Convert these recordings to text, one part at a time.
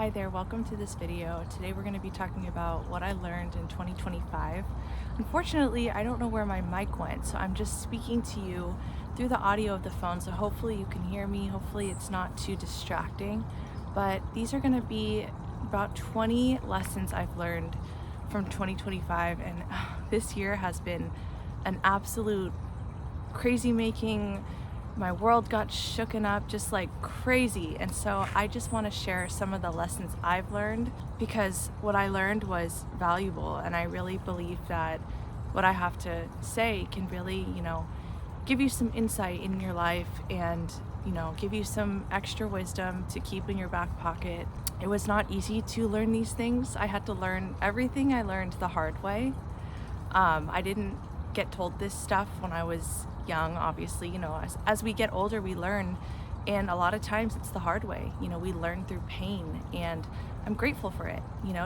Hi there, welcome to this video. Today we're going to be talking about what I learned in 2025. Unfortunately, I don't know where my mic went, so I'm just speaking to you through the audio of the phone, so hopefully you can hear me. Hopefully it's not too distracting. But these are going to be about 20 lessons I've learned from 2025, and this year has been an absolute crazy making. My world got shooken up just like crazy, and so I just want to share some of the lessons I've learned, because what I learned was valuable, and I really believe that what I have to say can really, give you some insight in your life and, give you some extra wisdom to keep in your back pocket. It was not easy to learn these things. I had to learn everything I learned the hard way. I didn't get told this stuff when I was young. Obviously, as we get older we learn, and a lot of times it's the hard way. We learn through pain, and I'm grateful for it.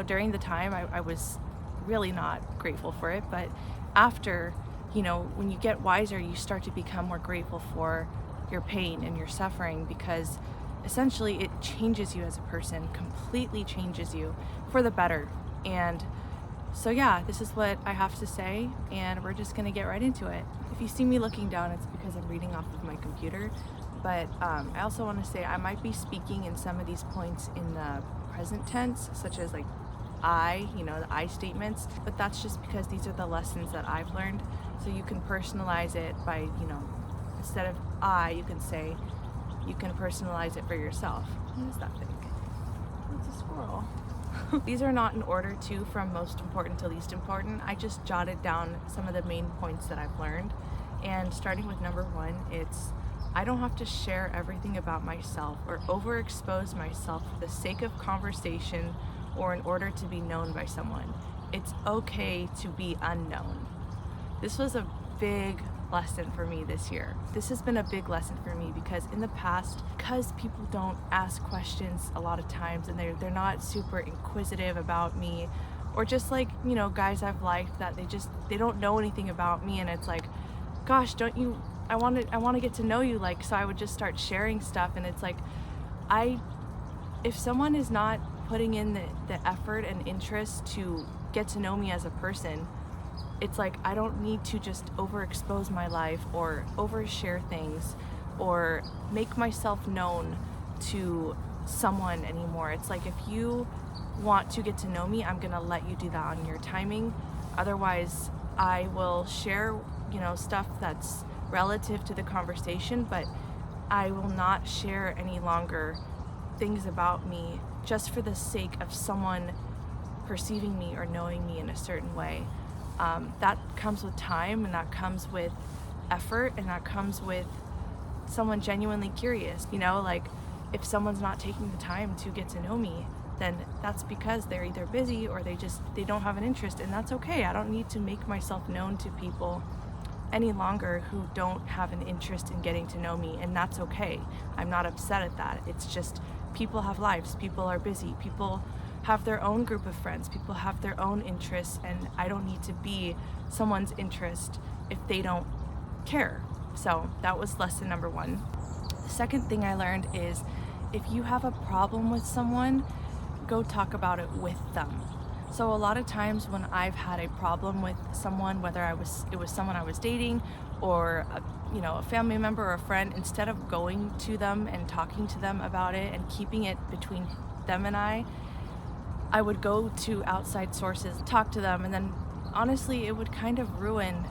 During the time I was really not grateful for it, but after, when you get wiser, you start to become more grateful for your pain and your suffering, because essentially it changes you as a person, completely changes you for the better. And so yeah, this is what I have to say, and we're just gonna get right into it. If you see me looking down, it's because I'm reading off of my computer, but I also want to say I might be speaking in some of these points in the present tense, such as like I, the I statements, but that's just because these are the lessons that I've learned. So you can personalize it by, instead of I, you can personalize it for yourself. What is that thing? It's a squirrel. These are not in order too, from most important to least important. I just jotted down some of the main points that I've learned. And starting with number one, it's I don't have to share everything about myself or overexpose myself for the sake of conversation or in order to be known by someone. It's okay to be unknown. This was a big lesson for me this year. This has been a big lesson for me because in the past, because people don't ask questions a lot of times, and they're not super inquisitive about me, or just like, guys I've liked that they don't know anything about me, and it's like, gosh, I want to get to know you, like, so I would just start sharing stuff, and it's like, if someone is not putting in the effort and interest to get to know me as a person, it's like I don't need to just overexpose my life or overshare things or make myself known to someone anymore. It's like, if you want to get to know me, I'm gonna let you do that on your timing. Otherwise, I will share, stuff that's relative to the conversation, but I will not share any longer things about me just for the sake of someone perceiving me or knowing me in a certain way. That comes with time, and that comes with effort, and that comes with someone genuinely curious. Like, if someone's not taking the time to get to know me, then that's because they're either busy or they don't have an interest, and that's okay. I don't need to make myself known to people any longer who don't have an interest in getting to know me, and that's okay. I'm not upset at that. It's just, people have lives, people are busy, people have their own group of friends, people have their own interests, and I don't need to be someone's interest if they don't care. So that was lesson number one. The second thing I learned is, if you have a problem with someone, go talk about it with them. So a lot of times when I've had a problem with someone, whether it was someone I was dating or a family member or a friend, instead of going to them and talking to them about it and keeping it between them and I would go to outside sources, talk to them, and then honestly it would kind of ruin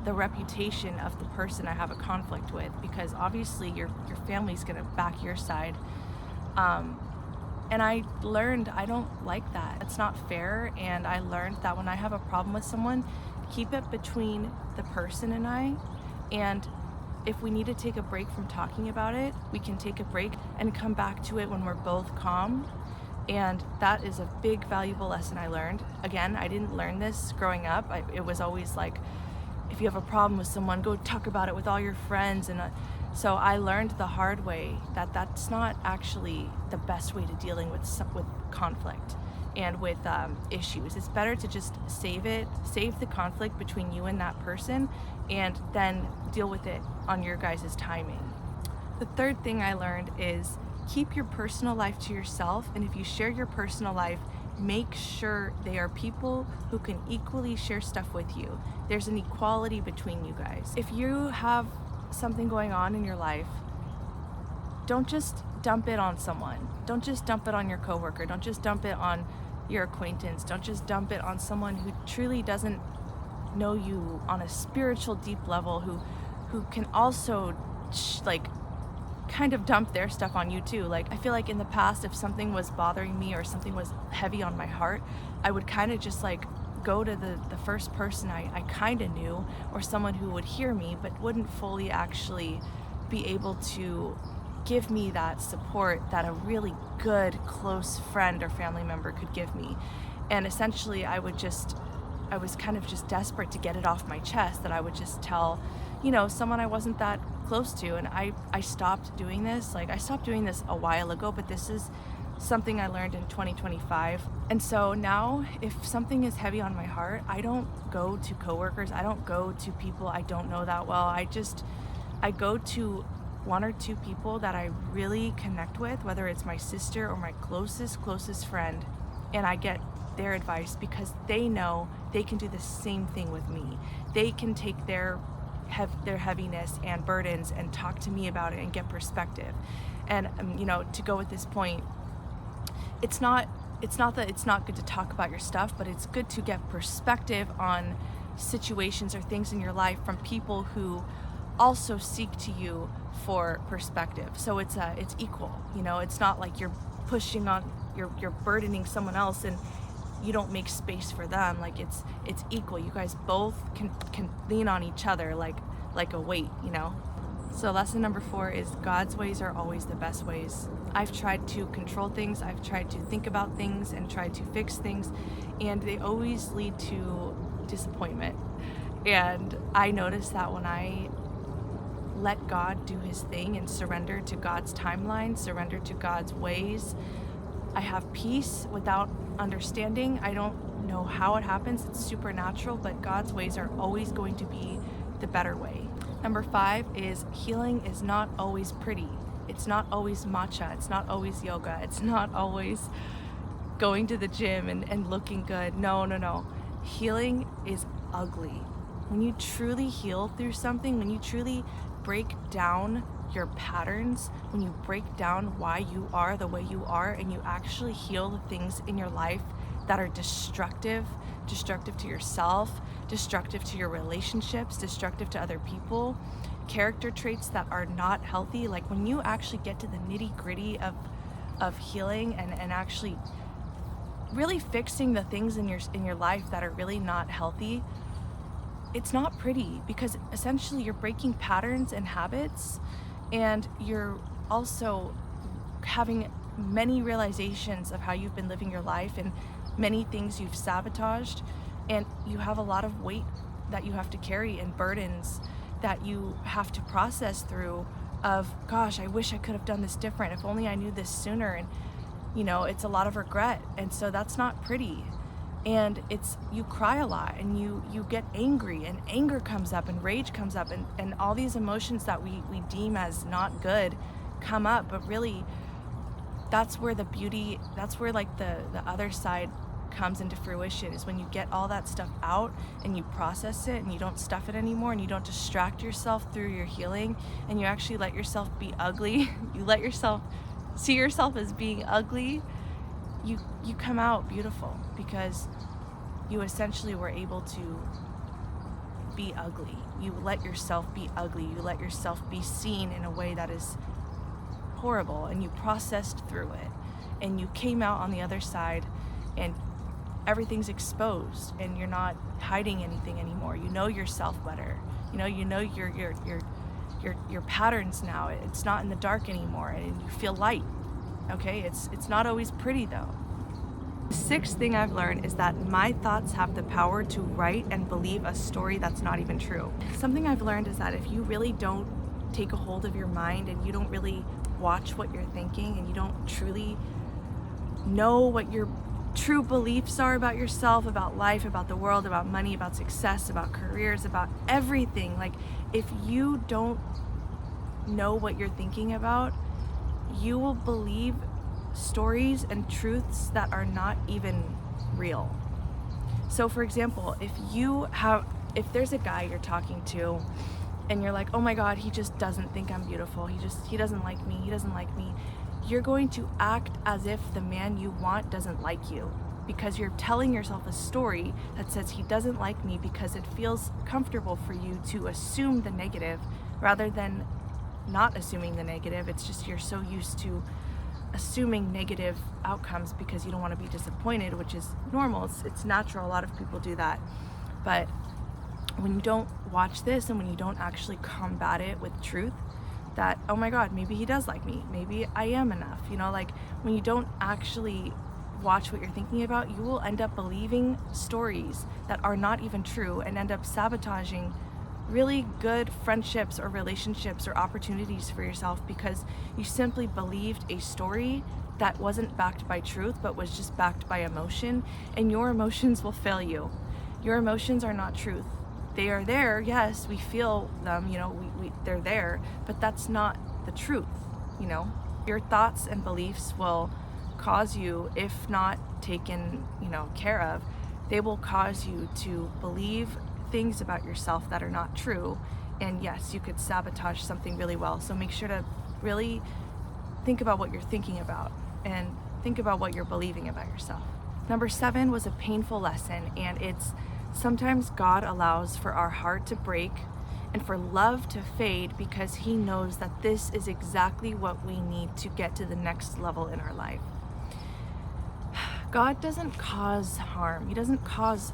the reputation of the person I have a conflict with, because obviously your family's gonna back your side. And I learned I don't like that. It's not fair, and I learned that when I have a problem with someone, keep it between the person and I, and if we need to take a break from talking about it, we can take a break and come back to it when we're both calm. And that is a big, valuable lesson I learned. Again, I didn't learn this growing up. It was always like, if you have a problem with someone, go talk about it with all your friends. And so I learned the hard way that that's not actually the best way to dealing with conflict and with issues. It's better to just save the conflict between you and that person, and then deal with it on your guys' timing. The third thing I learned is keep your personal life to yourself, and if you share your personal life, make sure they are people who can equally share stuff with you. There's an equality between you guys. If you have something going on in your life, don't just dump it on someone. Don't just dump it on your coworker. Don't just dump it on your acquaintance. Don't just dump it on someone who truly doesn't know you on a spiritual deep level, who can also like kind of dump their stuff on you too. Like, I feel like in the past, if something was bothering me or something was heavy on my heart, I would kind of just like go to the first person I kind of knew, or someone who would hear me but wouldn't fully actually be able to give me that support that a really good close friend or family member could give me. And essentially I was kind of just desperate to get it off my chest, that I would just tell, someone I wasn't that close to. And I stopped doing this. Like, I stopped doing this a while ago, but this is something I learned in 2025. And so now if something is heavy on my heart, I don't go to coworkers. I don't go to people I don't know that well. I go to one or two people that I really connect with, whether it's my sister or my closest friend, and I get their advice because they know they can do the same thing with me. They can take their heaviness and burdens and talk to me about it and get perspective. And to go with this point, it's not that it's not good to talk about your stuff, but it's good to get perspective on situations or things in your life from people who also seek to you for perspective. So it's equal. It's not like you're pushing on, you're burdening someone else and you don't make space for them. Like, it's equal. You guys both can lean on each other like a weight. So lesson number 4 is God's ways are always the best ways. I've tried to control things, I've tried to think about things and tried to fix things, and they always lead to disappointment. And I noticed that when I let God do his thing and surrender to God's timeline, surrender to God's ways, I have peace without understanding. I don't know how it happens. It's supernatural, but God's ways are always going to be the better way. Number 5 is healing is not always pretty. It's not always matcha. It's not always yoga. It's not always going to the gym and looking good. No. Healing is ugly. When you truly heal through something, when you truly break down your patterns, when you break down why you are the way you are, and you actually heal the things in your life that are destructive to yourself, destructive to your relationships, destructive to other people, character traits that are not healthy. Like, when you actually get to the nitty-gritty of healing and actually really fixing the things in your life that are really not healthy, it's not pretty, because essentially you're breaking patterns and habits, and you're also having many realizations of how you've been living your life and many things you've sabotaged, and you have a lot of weight that you have to carry and burdens that you have to process through of, gosh, I wish I could have done this different. If only I knew this sooner. And it's a lot of regret, and so that's not pretty. And you cry a lot, and you get angry, and anger comes up, and rage comes up, and all these emotions that we deem as not good come up. But really, that's where the beauty, that's where like the other side comes into fruition, is when you get all that stuff out and you process it and you don't stuff it anymore, and you don't distract yourself through your healing, and you actually let yourself be ugly. You let yourself see yourself as being ugly. You come out beautiful, because you essentially were able to be ugly. You let yourself be ugly. You let yourself be seen in a way that is horrible, and you processed through it, and you came out on the other side, and everything's exposed, and you're not hiding anything anymore. You know yourself better. You know your patterns now. It's not in the dark anymore, and you feel light. Okay, it's not always pretty though. The 6th thing I've learned is that my thoughts have the power to write and believe a story that's not even true. Something I've learned is that if you really don't take a hold of your mind, and you don't really watch what you're thinking, and you don't truly know what your true beliefs are about yourself, about life, about the world, about money, about success, about careers, about everything, like, if you don't know what you're thinking about, you will believe stories and truths that are not even real. So for example, if there's a guy you're talking to and you're like, oh my God, he just doesn't think I'm beautiful. He doesn't like me. He doesn't like me. You're going to act as if the man you want doesn't like you, because you're telling yourself a story that says he doesn't like me, because it feels comfortable for you to assume the negative rather than not assuming the negative. It's just you're so used to assuming negative outcomes because you don't want to be disappointed, which is normal. It's natural. A lot of people do that. But when you don't watch this and when you don't actually combat it with truth, that, oh my God, maybe he does like me, maybe I am enough, like when you don't actually watch what you're thinking about, you will end up believing stories that are not even true and end up sabotaging really good friendships or relationships or opportunities for yourself, because you simply believed a story that wasn't backed by truth but was just backed by emotion, and your emotions will fail you. Your emotions are not truth. They are there, yes, we feel them, they're there, but that's not the truth. Your thoughts and beliefs will cause you, if not taken care of, they will cause you to believe things about yourself that are not true. And yes, you could sabotage something really well. So make sure to really think about what you're thinking about and think about what you're believing about yourself. Number 7 was a painful lesson, and it's sometimes God allows for our heart to break and for love to fade because he knows that this is exactly what we need to get to the next level in our life. God doesn't cause harm. He doesn't cause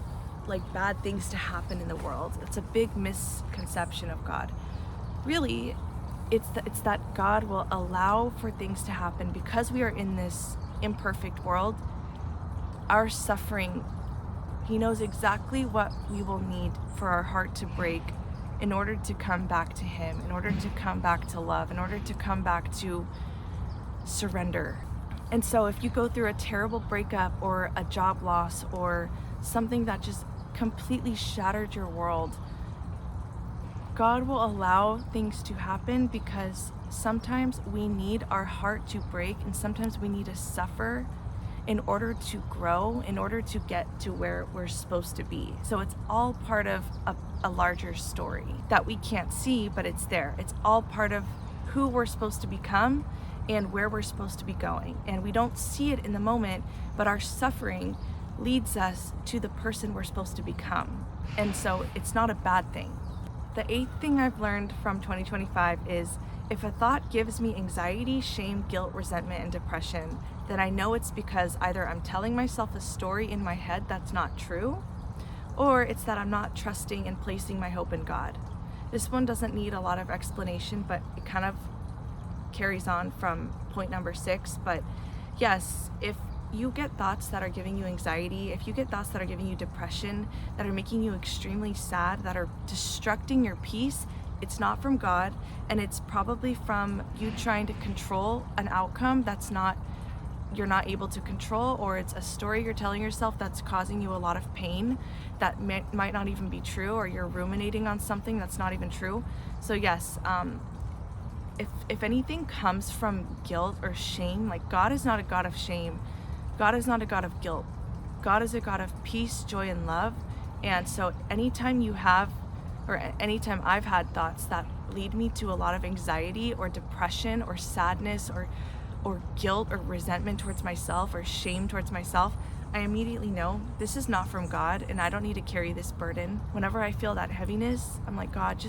bad things to happen in the world. It's a big misconception of God. Really, it's that God will allow for things to happen because we are in this imperfect world. Our suffering, he knows exactly what we will need for our heart to break in order to come back to him, in order to come back to love, in order to come back to surrender. And so if you go through a terrible breakup or a job loss or something that just completely shattered your world, God will allow things to happen because sometimes we need our heart to break, and sometimes we need to suffer in order to grow, in order to get to where we're supposed to be. So it's all part of a larger story that we can't see, but it's there. It's all part of who we're supposed to become and where we're supposed to be going. And we don't see it in the moment, but our suffering leads us to the person we're supposed to become. And so it's not a bad thing. The 8th thing I've learned from 2025 is, if a thought gives me anxiety, shame, guilt, resentment, and depression, then I know it's because either I'm telling myself a story in my head that's not true, or it's that I'm not trusting and placing my hope in God. This one doesn't need a lot of explanation, but it kind of carries on from point number 6. But yes, if you get thoughts that are giving you anxiety, if you get thoughts that are giving you depression, that are making you extremely sad, that are destructing your peace, it's not from God, and it's probably from you trying to control an outcome you're not able to control, or it's a story you're telling yourself that's causing you a lot of pain that might not even be true, or you're ruminating on something that's not even true. So yes, if anything comes from guilt or shame, God is not a God of shame. God is not a God of guilt. God is a God of peace, joy, and love. And so anytime I've had thoughts that lead me to a lot of anxiety or depression or sadness or guilt or resentment towards myself or shame towards myself, I immediately know this is not from God, and I don't need to carry this burden. Whenever I feel that heaviness, I'm like, God,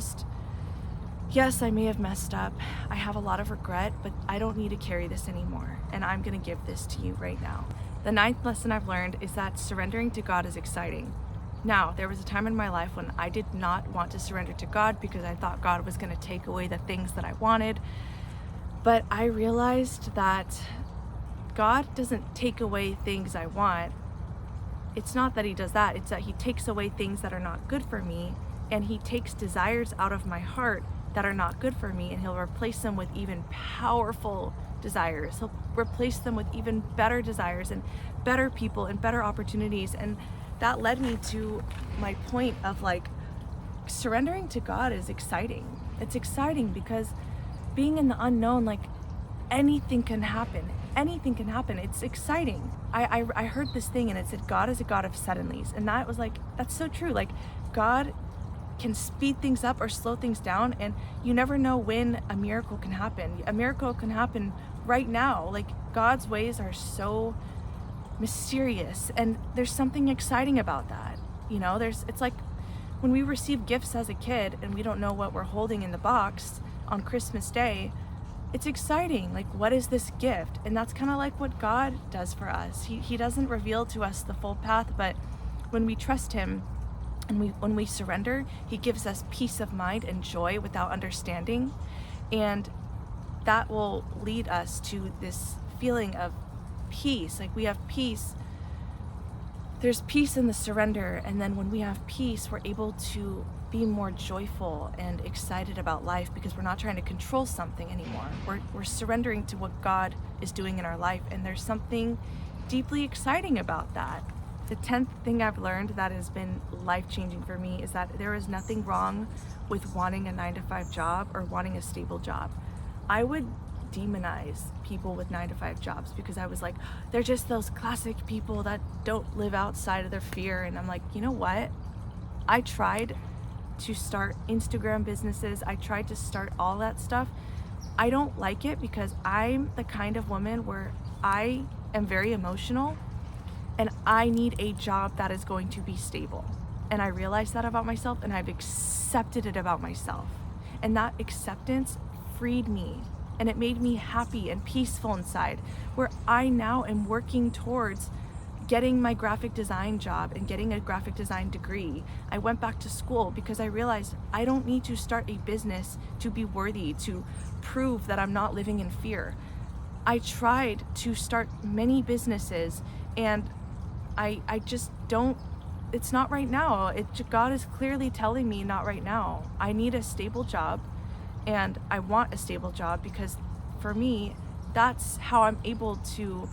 yes, I may have messed up. I have a lot of regret, but I don't need to carry this anymore, and I'm going to give this to you right now. The 9th lesson I've learned is that surrendering to God is exciting. Now, there was a time in my life when I did not want to surrender to God because I thought God was going to take away the things that I wanted. But I realized that God doesn't take away things I want. It's not that he does that. It's that he takes away things that are not good for me, and he takes desires out of my heart that are not good for me, and he'll replace them with even powerful desires. He'll replace them with even better desires and better people and better opportunities. And that led me to my point of surrendering to God is exciting. It's exciting because being in the unknown, anything can happen. Anything can happen. It's exciting. I heard this thing and it said, God is a God of suddenlies. And that was like, that's so true. Like, God can speed things up or slow things down, and you never know when a miracle can happen. A miracle can happen right now. Like, God's ways are so mysterious, and there's something exciting about that. You know, it's like when we receive gifts as a kid and we don't know what we're holding in the box on Christmas Day. It's exciting. Like, what is this gift? And that's kind of like what God does for us. He doesn't reveal to us the full path, but when we trust him and when we surrender, he gives us peace of mind and joy without understanding. And that will lead us to this feeling of peace. Like, we have peace. There's peace in the surrender. And then when we have peace, we're able to be more joyful and excited about life because we're not trying to control something anymore. We're surrendering to what God is doing in our life. And there's something deeply exciting about that. The 10th thing I've learned that has been life-changing for me is that there is nothing wrong with wanting a 9-to-5 job or wanting a stable job. I would demonize people with 9-to-5 jobs because I was like, they're just those classic people that don't live outside of their fear. And I'm like, you know what? I tried to start Instagram businesses. I tried to start all that stuff. I don't like it because I'm the kind of woman where I am very emotional and I need a job that is going to be stable. And I realized that about myself, and I've accepted it about myself. And that acceptance freed me, and it made me happy and peaceful inside, where I now am working towards getting my graphic design job and getting a graphic design degree. I went back to school because I realized I don't need to start a business to be worthy, to prove that I'm not living in fear. I tried to start many businesses, and I just don't, it's not right now. God is clearly telling me not right now. I need a stable job, and I want a stable job because for me, that's how I'm able to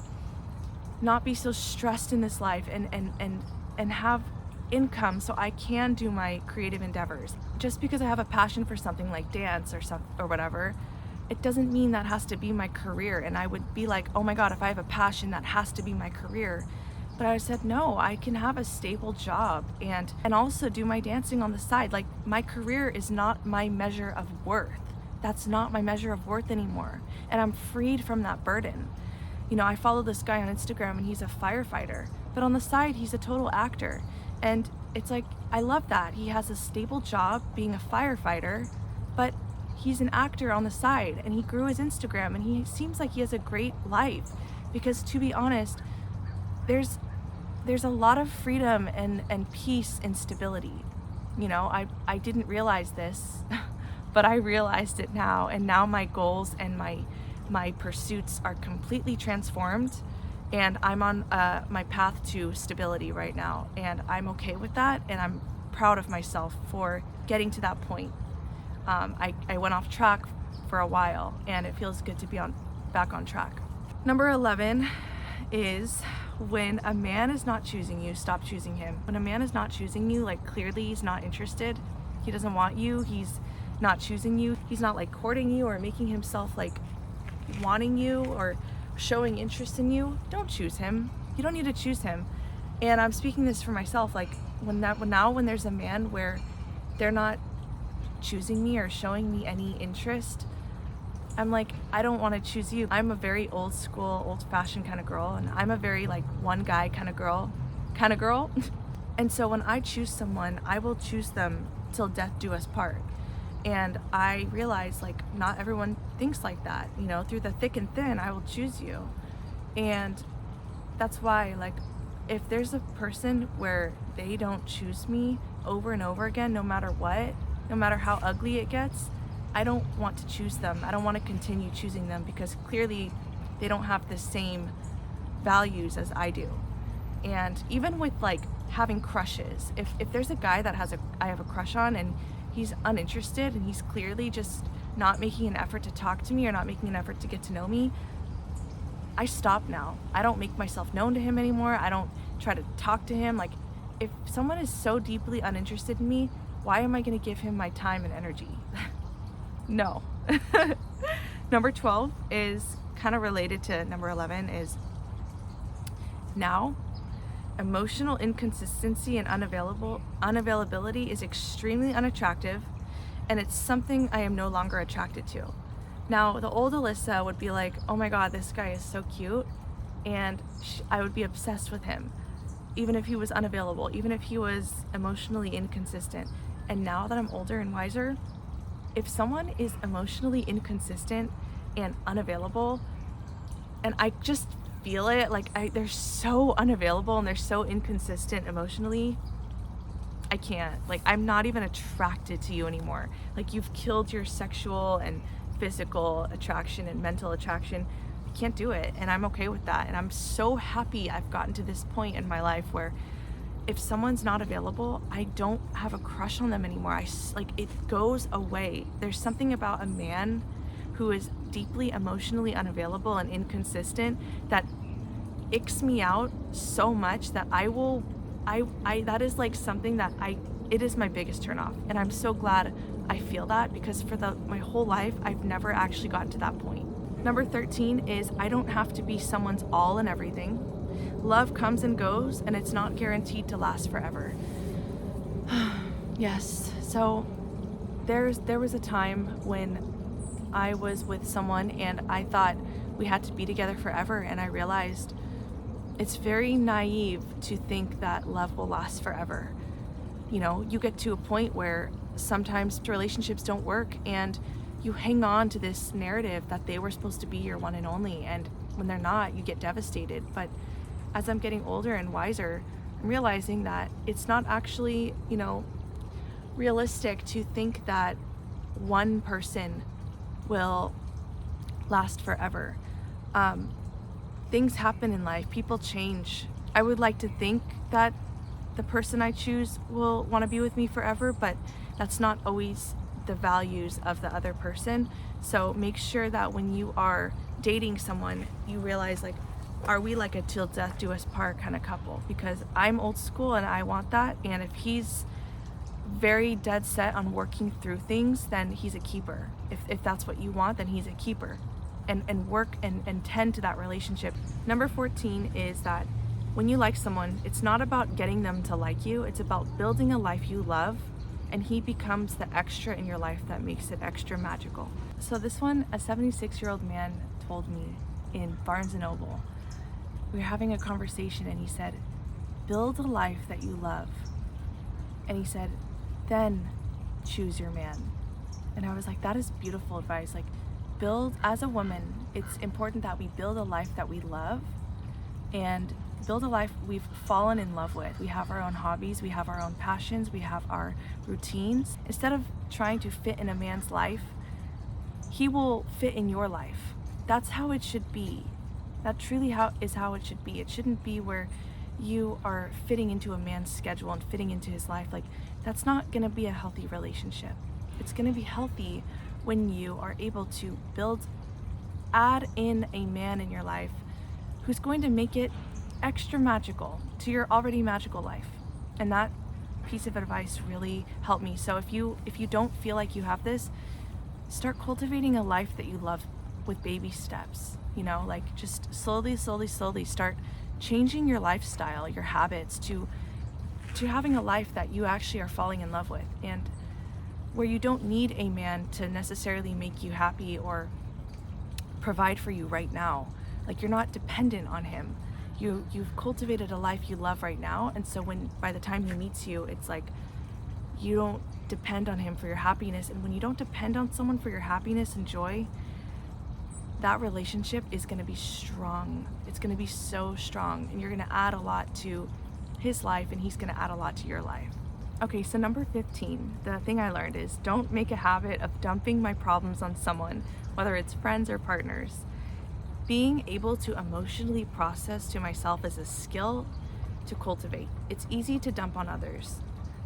not be so stressed in this life and have income so I can do my creative endeavors. Just because I have a passion for something like dance or whatever, it doesn't mean that has to be my career. And I would be like, oh my God, if I have a passion, that has to be my career. But I said, no, I can have a stable job and also do my dancing on the side. Like, my career is not my measure of worth. That's not my measure of worth anymore. And I'm freed from that burden. You know, I follow this guy on Instagram and he's a firefighter, but on the side, he's a total actor. And it's like, I love that. He has a stable job being a firefighter, but he's an actor on the side, and he grew his Instagram, and he seems like he has a great life because, to be honest, there's a lot of freedom and peace and stability. You know, I didn't realize this, but I realized it now, and now my goals and my pursuits are completely transformed, and I'm on my path to stability right now, and I'm okay with that, and I'm proud of myself for getting to that point. I went off track for a while, and it feels good to be back on track. Number 11 is, when a man is not choosing you, stop choosing him. When a man is not choosing you, like, clearly he's not interested, he doesn't want you, he's not choosing you, he's not like courting you or making himself like wanting you or showing interest in you, don't choose him. You don't need to choose him. And I'm speaking this for myself, like, when there's a man where they're not choosing me or showing me any interest, I'm like, I don't want to choose you. I'm a very old school, old-fashioned kind of girl, and I'm a very like one guy kind of girl. And so when I choose someone, I will choose them till death do us part. And I realize, like, not everyone thinks like that. You know, through the thick and thin, I will choose you. And that's why, like, if there's a person where they don't choose me over and over again, no matter what, no matter how ugly it gets, I don't want to choose them. I don't want to continue choosing them because clearly they don't have the same values as I do. And even with like having crushes, if there's a guy that I have a crush on and he's uninterested and he's clearly just not making an effort to talk to me or not making an effort to get to know me, I stop now. I don't make myself known to him anymore. I don't try to talk to him. Like, if someone is so deeply uninterested in me, why am I going to give him my time and energy? No. Number 12 is kind of related to number 11 is now emotional inconsistency and unavailability is extremely unattractive, and it's something I am no longer attracted to. Now, the old Alyssa would be like, oh my God, this guy is so cute, and I would be obsessed with him, even if he was unavailable, even if he was emotionally inconsistent. And now that I'm older and wiser, if someone is emotionally inconsistent and unavailable, and I just feel it, like they're so unavailable and they're so inconsistent emotionally, I can't. Like, I'm not even attracted to you anymore. Like, you've killed your sexual and physical attraction and mental attraction. I can't do it, and I'm okay with that. And I'm so happy I've gotten to this point in my life where if someone's not available, I don't have a crush on them anymore. Like, it goes away. There's something about a man who is deeply emotionally unavailable and inconsistent that icks me out so much that that is like something that it is my biggest turnoff. And I'm so glad I feel that, because for my whole life, I've never actually gotten to that point. Number 13 is I don't have to be someone's all and everything. Love comes and goes, and it's not guaranteed to last forever. Yes, so there was a time when I was with someone and I thought we had to be together forever, and I realized it's very naive to think that love will last forever. You know, you get to a point where sometimes relationships don't work, and you hang on to this narrative that they were supposed to be your one and only, and when they're not, you get devastated. But as I'm getting older and wiser, I'm realizing that it's not actually, realistic to think that one person will last forever. Things happen in life, people change. I would like to think that the person I choose will want to be with me forever, but that's not always the values of the other person. So make sure that when you are dating someone, you realize, like, are we like a till death do us part kind of couple? Because I'm old school and I want that. And if he's very dead set on working through things, then he's a keeper. If that's what you want, then he's a keeper. And work and tend to that relationship. Number 14 is that when you like someone, it's not about getting them to like you, it's about building a life you love, and he becomes the extra in your life that makes it extra magical. So this one, a 76-year-old man told me in Barnes & Noble. We were having a conversation and he said, build a life that you love. And he said, then choose your man. And I was like, that is beautiful advice. Like, as a woman, it's important that we build a life that we love and build a life we've fallen in love with. We have our own hobbies, we have our own passions, we have our routines. Instead of trying to fit in a man's life, he will fit in your life. That's how it should be. That truly is how it should be. It shouldn't be where you are fitting into a man's schedule and fitting into his life. Like, that's not gonna be a healthy relationship. It's gonna be healthy when you are able to add in a man in your life who's going to make it extra magical to your already magical life. And that piece of advice really helped me. So if you don't feel like you have this, start cultivating a life that you love with baby steps. Like, just slowly start changing your lifestyle, your habits to having a life that you actually are falling in love with, and where you don't need a man to necessarily make you happy or provide for you right now. Like, you're not dependent on him. You've cultivated a life you love right now, and so by the time he meets you, it's like you don't depend on him for your happiness. And when you don't depend on someone for your happiness and joy, that relationship is going to be strong. It's going to be so strong, and you're going to add a lot to his life, and he's going to add a lot to your life. Okay, so number 15, the thing I learned is don't make a habit of dumping my problems on someone, whether it's friends or partners. Being able to emotionally process to myself is a skill to cultivate. It's easy to dump on others,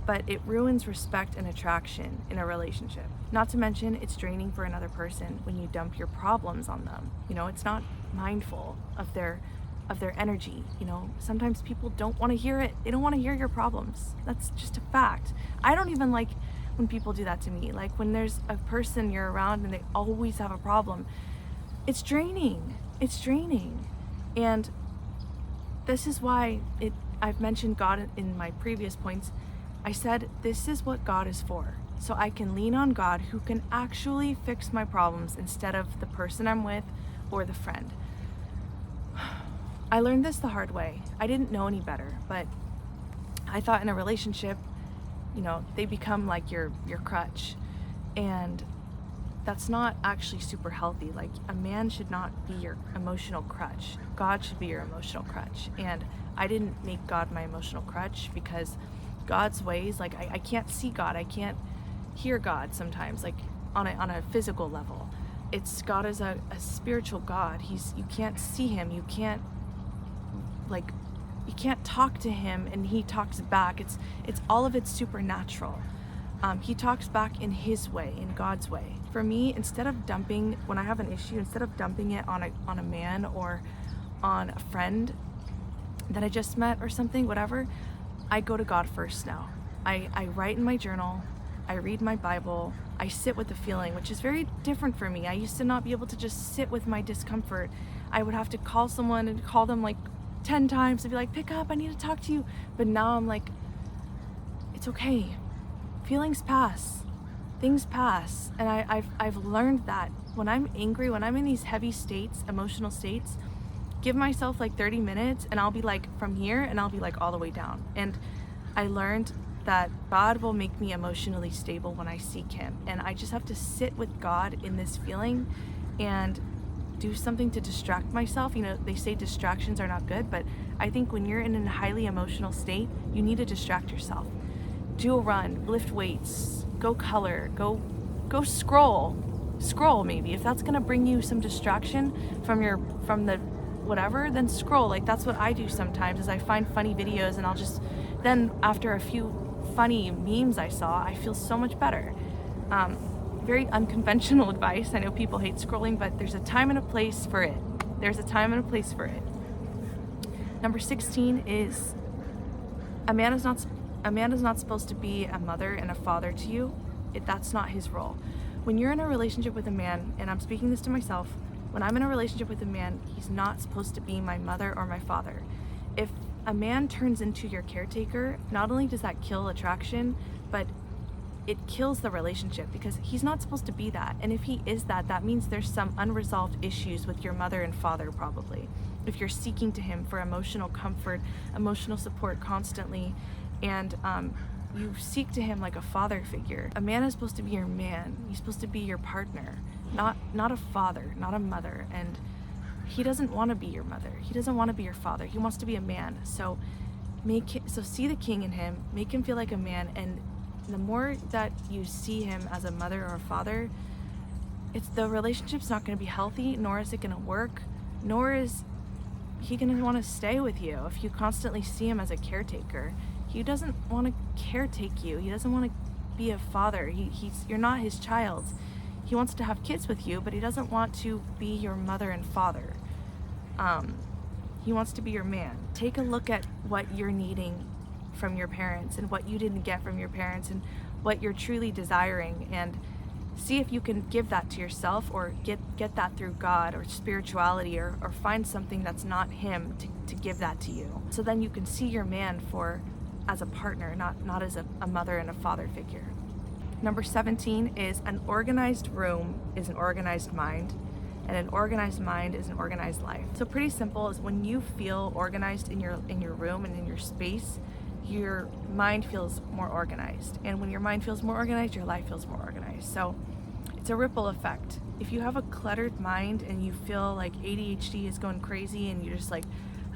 but it ruins respect and attraction in a relationship. Not to mention, it's draining for another person when you dump your problems on them. It's not mindful of their energy. Sometimes people don't want to hear it. They don't want to hear your problems. That's just a fact. I don't even like when people do that to me. Like, when there's a person you're around and they always have a problem, it's draining. It's draining. And this is why I've mentioned God in my previous points. I said this is what God is for. So I can lean on God who can actually fix my problems instead of the person I'm with or the friend. I learned this the hard way. I didn't know any better, but I thought in a relationship, they become like your crutch. And that's not actually super healthy. Like, a man should not be your emotional crutch. God should be your emotional crutch. And I didn't make God my emotional crutch because God's ways, like I can't see God. I can't hear God sometimes, like on a physical level. It's God is a spiritual God. You can't see him. You can't talk to him and he talks back. It's all of it's supernatural. He talks back in his way, in God's way. For me, instead of dumping, when I have an issue, instead of dumping it on a man or on a friend that I just met or something, whatever, I go to God first now. I write in my journal, I read my Bible, I sit with the feeling, which is very different for me. I used to not be able to just sit with my discomfort. I would have to call someone and call them like 10 times and be like, pick up, I need to talk to you. But now I'm like, it's okay. Feelings pass. Things pass. And I've learned that when I'm angry, when I'm in these heavy states, emotional states, give myself like 30 minutes and I'll be like from here and I'll be like all the way down. And I learned that God will make me emotionally stable when I seek him. And I just have to sit with God in this feeling and do something to distract myself. They say distractions are not good, but I think when you're in a highly emotional state, you need to distract yourself. Do a run, lift weights, go color, go scroll maybe. If that's gonna bring you some distraction from the whatever, then scroll. Like, that's what I do sometimes, is I find funny videos and I'll just, then after a few funny memes I saw, I feel so much better. Very unconventional advice. I know people hate scrolling, but there's a time and a place for it. There's a time and a place for it. Number 16 is a man is not supposed to be a mother and a father to you. That's not his role. When you're in a relationship with a man, and I'm speaking this to myself, when I'm in a relationship with a man, he's not supposed to be my mother or my father. If a man turns into your caretaker, not only does that kill attraction, but it kills the relationship, because he's not supposed to be that. And if he is that, that means there's some unresolved issues with your mother and father, probably. If you're seeking to him for emotional comfort, emotional support constantly, and you seek to him like a father figure. A man is supposed to be your man. He's supposed to be your partner, not a father, not a mother. And he doesn't want to be your mother. He doesn't want to be your father. He wants to be a man. So see the king in him, make him feel like a man, and the more that you see him as a mother or a father, the relationship's not going to be healthy, nor is it going to work, nor is he going to want to stay with you if you constantly see him as a caretaker. He doesn't want to caretake you. He doesn't want to be a father. You're not his child. He wants to have kids with you, but he doesn't want to be your mother and father. He wants to be your man. Take a look at what you're needing from your parents and what you didn't get from your parents and what you're truly desiring, and see if you can give that to yourself, or get that through God or spirituality, or find something that's not him to give that to you. So then you can see your man as a partner, not as a mother and a father figure. Number 17 is an organized room is an organized mind, and an organized mind is an organized life. So pretty simple is when you feel organized in your room and in your space, your mind feels more organized. And when your mind feels more organized, your life feels more organized. So it's a ripple effect. If you have a cluttered mind and you feel like ADHD is going crazy and you're just like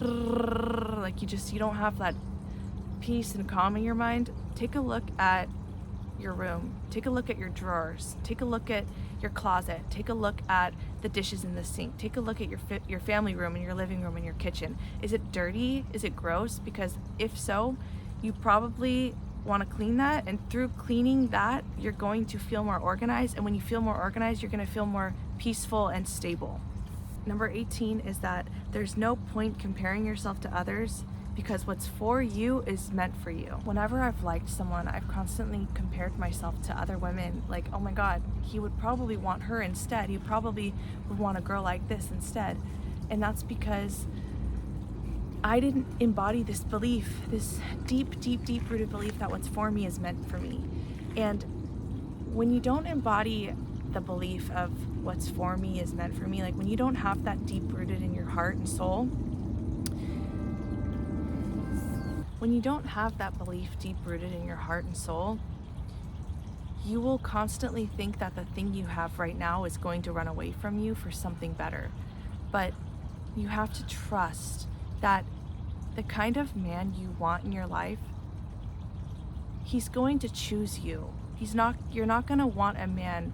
you don't have that peace and calm in your mind, take a look at your room, take a look at your drawers, take a look at your closet, take a look at the dishes in the sink, take a look at your family room and your living room and your kitchen. Is it dirty? Is it gross? Because if so, you probably want to clean that, and through cleaning that, you're going to feel more organized, and when you feel more organized, you're going to feel more peaceful and stable. Number 18 is that there's no point comparing yourself to others because what's for you is meant for you. Whenever I've liked someone, I've constantly compared myself to other women, like, oh my God, he would probably want her instead. He probably would want a girl like this instead. And that's because I didn't embody this belief, this deep, deep, deep rooted belief that what's for me is meant for me. And when you don't embody the belief of what's for me is meant for me, like when you don't have that deep rooted in your heart and soul, when you don't have that belief deep rooted in your heart and soul, you will constantly think that the thing you have right now is going to run away from you for something better. But you have to trust that the kind of man you want in your life, he's going to choose you. You're not going to want a man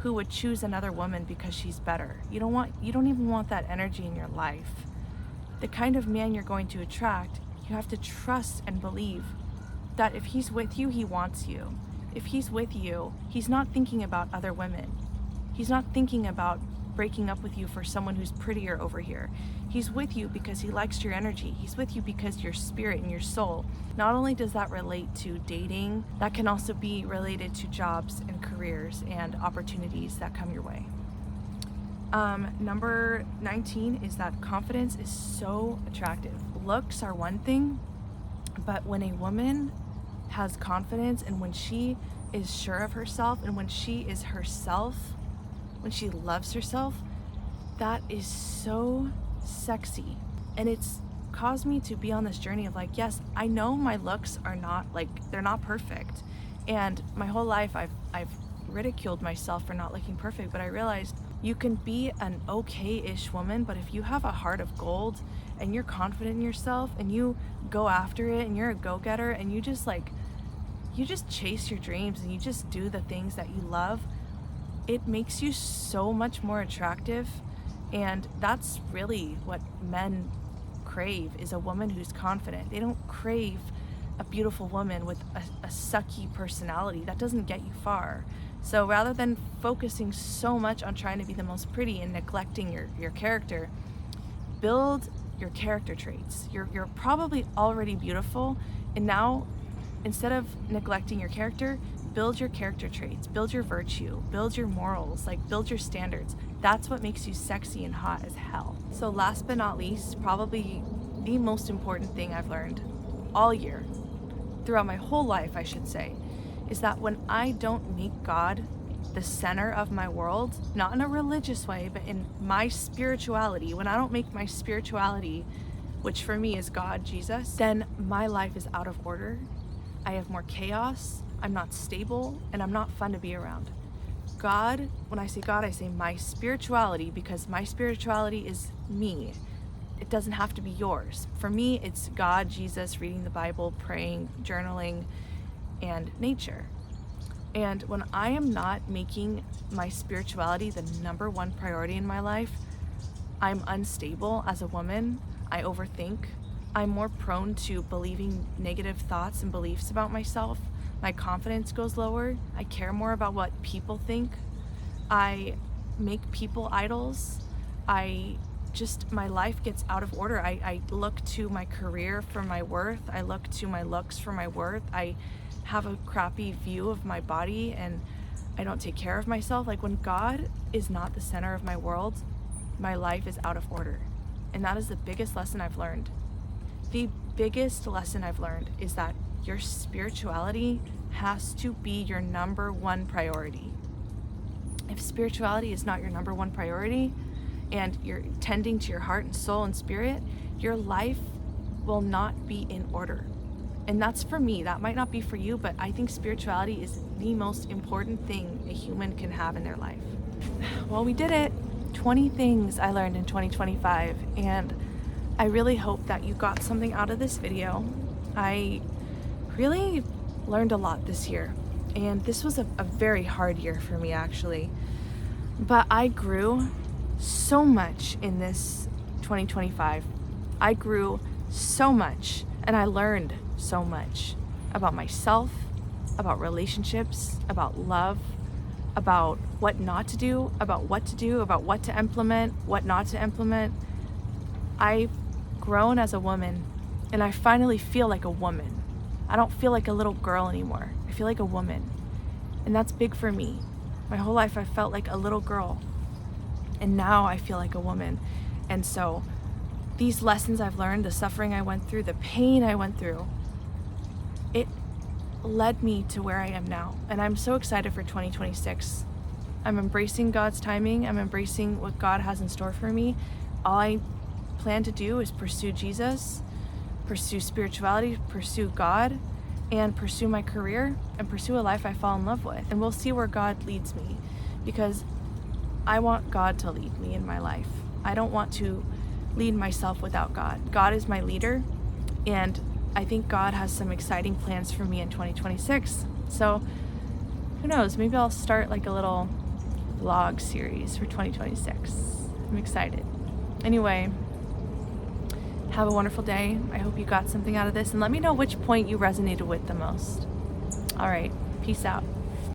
who would choose another woman because she's better. You don't even want that energy in your life. The kind of man you're going to attract, you have to trust and believe that if he's with you, he wants you. If he's with you, he's not thinking about other women. He's not thinking about breaking up with you for someone who's prettier over here. He's with you because he likes your energy. He's with you because your spirit and your soul. Not only does that relate to dating, that can also be related to jobs and careers and opportunities that come your way. Number 19 is that confidence is so attractive. Looks are one thing, but when a woman has confidence and when she is sure of herself and when she is herself, when she loves herself, that is so sexy. And it's caused me to be on this journey of like, yes, I know my looks are not they're not perfect. And my whole life I've ridiculed myself for not looking perfect, but I realized you can be an okay-ish woman, but if you have a heart of gold and you're confident in yourself and you go after it and you're a go-getter and you just chase your dreams and you just do the things that you love, it makes you so much more attractive. And that's really what men crave, is a woman who's confident. They don't crave a beautiful woman with a sucky personality. That doesn't get you far. So rather than focusing so much on trying to be the most pretty and neglecting your character, build your character traits. You're probably already beautiful, and now instead of neglecting your character, build your character traits, build your virtue, build your morals, build your standards. That's what makes you sexy and hot as hell. So last but not least, probably the most important thing I've learned all year, throughout my whole life, I should say, is that when I don't make God the center of my world, not in a religious way, but in my spirituality, when I don't make my spirituality, which for me is God, Jesus, then my life is out of order. I have more chaos, I'm not stable, and I'm not fun to be around. God, when I say God, I say my spirituality, because my spirituality is me. It doesn't have to be yours. For me, it's God, Jesus, reading the Bible, praying, journaling, and nature. And when I am not making my spirituality the number one priority in my life, I'm unstable as a woman. I overthink. I'm more prone to believing negative thoughts and beliefs about myself. My confidence goes lower. I care more about what people think. I make people idols. My life gets out of order. I look to my career for my worth. I look to my looks for my worth. I have a crappy view of my body and I don't take care of myself. When God is not the center of my world, my life is out of order. And that is the biggest lesson I've learned. The biggest lesson I've learned is that your spirituality has to be your number one priority. If spirituality is not your number one priority and you're tending to your heart and soul and spirit, your life will not be in order. And that's for me. That might not be for you, but I think spirituality is the most important thing a human can have in their life. Well, we did it. 20 things I learned in 2025, and I really hope that you got something out of this video. I really learned a lot this year, and this was a very hard year for me, actually. But I grew so much in this 2025. I grew so much, and I learned so much about myself, about relationships, about love, about what not to do, about what to do, about what to implement, what not to implement. I've grown as a woman, And I finally feel like a woman. I don't feel like a little girl anymore. I feel like a woman. And that's big for me. My whole life I felt like a little girl. And now I feel like a woman. And so these lessons I've learned, the suffering I went through, the pain I went through, it led me to where I am now. And I'm so excited for 2026. I'm embracing God's timing. I'm embracing what God has in store for me. All I plan to do is pursue Jesus, pursue spirituality, pursue God, and pursue my career, and pursue a life I fall in love with. And we'll see where God leads me, because I want God to lead me in my life. I don't want to lead myself without God. God is my leader, and I think God has some exciting plans for me in 2026. So who knows, maybe I'll start like a little vlog series for 2026. I'm excited. Anyway, have a wonderful day. I hope you got something out of this, and let me know which point you resonated with the most. All right, peace out.